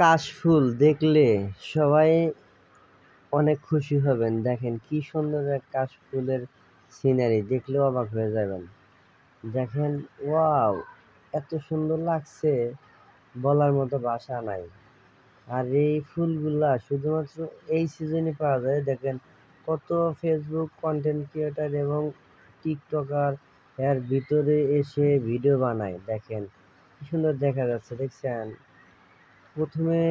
কাশফুল দেখলে সবাই অনেক খুশি হবেন। দেখেন কি সুন্দর এক কাশফুলের সিনারি, দেখলেও অবাক হয়ে যাবেন। দেখেন, ওয়াও, এত সুন্দর লাগছে, বলার মতো ভাষা নাই। আর এই ফুলগুলা শুধুমাত্র এই সিজনে পাওয়া যায়। দেখেন কত ফেসবুক কন্টেন্ট ক্রিয়েটার এবং টিকটকার এর ভিতরে এসে ভিডিও বানায়। দেখেন কি সুন্দর দেখা যাচ্ছে, দেখছেন? প্রথমে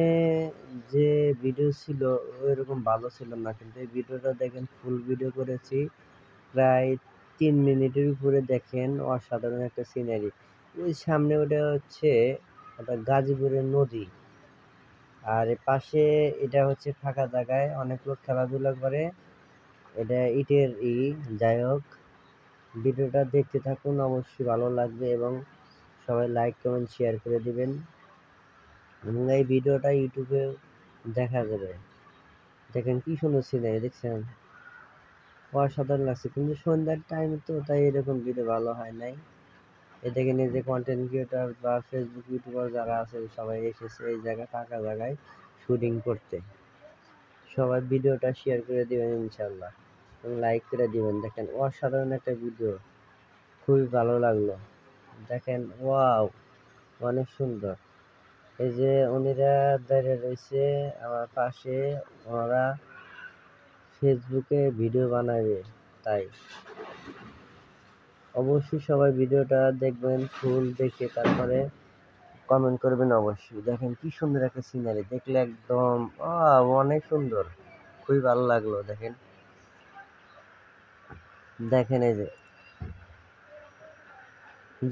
যে ভিডিও ছিল ওইরকম ভালো ছিল না, কিন্তু এই ভিডিওটা দেখেন ফুল ভিডিও করেছি, প্রায় 3 মিনিটের উপরে। দেখেন অসাধারণ একটা সিনারি। ওই সামনে ওটা হচ্ছে একটা গাজীপুরের নদী, আর এর পাশে এটা হচ্ছে ফাঁকা জায়গায় অনেক লোক খেলাধুলা করে। এটা ইটের যাই হোক, ভিডিওটা দেখতে থাকুন, অবশ্যই ভালো লাগবে এবং সবাই লাইক কমেন্ট শেয়ার করে দিবেন এবং এই ভিডিওটা ইউটিউবে দেখা যাবে। দেখেন কি সুন্দর সিনারি, দেখছেন? অসাধারণ লাগছে, কিন্তু সন্ধ্যার টাইম তো, তাই এরকম ভিডিও ভালো হয় নাই। এ দেখেন এই যে কন্টেন্ট ক্রিয়েটর বা ফেসবুক ইউটিউবার যারা আছে সবাই এসেছে এই জায়গায়, ফাঁকা জায়গায় শুটিং করতে। সবাই ভিডিওটা শেয়ার করে দিবেন ইনশাল্লাহ এবং লাইক করে দিবেন। দেখেন অসাধারণ একটা ভিডিও, খুবই ভালো লাগলো। দেখেন, ওয়াও, অনেক সুন্দর। এই যে উনিরা দাঁড়িয়ে রয়েছে আমার পাশে, ওনারা ফেসবুকে ভিডিও বানাবে, তাই অবশ্যই সবাই ভিডিওটা দেখবেন, ফুল দেখে তারপরে কমেন্ট করবেন অবশ্যই। দেখেন কি সুন্দর একটা সিনারি, দেখলে একদম অনেক সুন্দর, খুবই ভালো লাগলো। দেখেন দেখেন এই যে,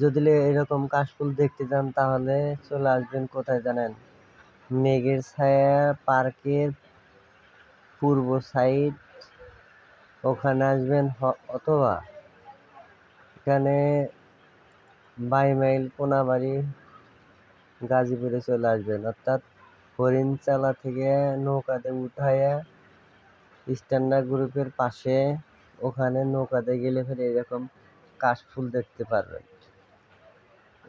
যদি এরকম কাশফুল দেখতে চান তাহলে চলে আসবেন কোথায় জানেন? মেঘের ছায়া পার্কের পূর্ব সাইড, ওখানে আসবেন, অথবা এখানে বাইমাইল কোনাবাড়ি গাজীপুরে চলে আসবেন, অর্থাৎ হরিণচালা থেকে নৌকাতে উঠাইয়া স্ট্যান্ডার্ড গ্রুপের পাশে, ওখানে নৌকাতে গেলে ফের এরকম কাশফুল দেখতে পারবেন।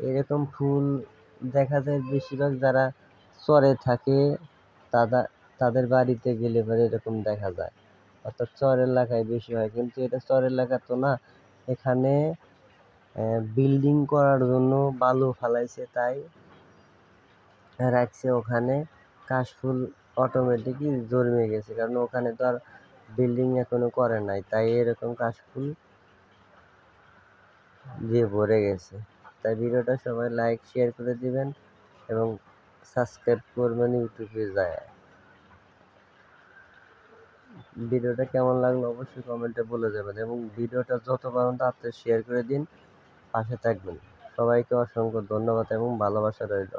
এরকম ফুল দেখা যায় বেশিরভাগ যারা চরে থাকে, তাদের বাড়িতে গেলে পরে এরকম দেখা যায়, অর্থাৎ চর এলাকায় বেশি হয়। কিন্তু এটা চর এলাকা তো না, এখানে বিল্ডিং করার জন্য বালু ফালাইছে, তাই রাখছে ওখানে। কাশফুল অটোমেটিকই জন্মে গেছে, কারণ ওখানে তো আর বিল্ডিং এখনো করে নাই, তাই এরকম কাশফুল দিয়ে ভরে গেছে। তাই ভিডিওটা সবাই লাইক শেয়ার করে দিবেন এবং সাবস্ক্রাইব করবেন ইউটিউবে যায়। ভিডিওটা কেমন লাগলো অবশ্যই কমেন্টে বলে যাবেন এবং ভিডিওটা যত পারেন তাড়াতাড়ি শেয়ার করে দিন, পাশে থাকবেন। সবাইকে অসংখ্য ধন্যবাদ এবং ভালোবাসা রইল।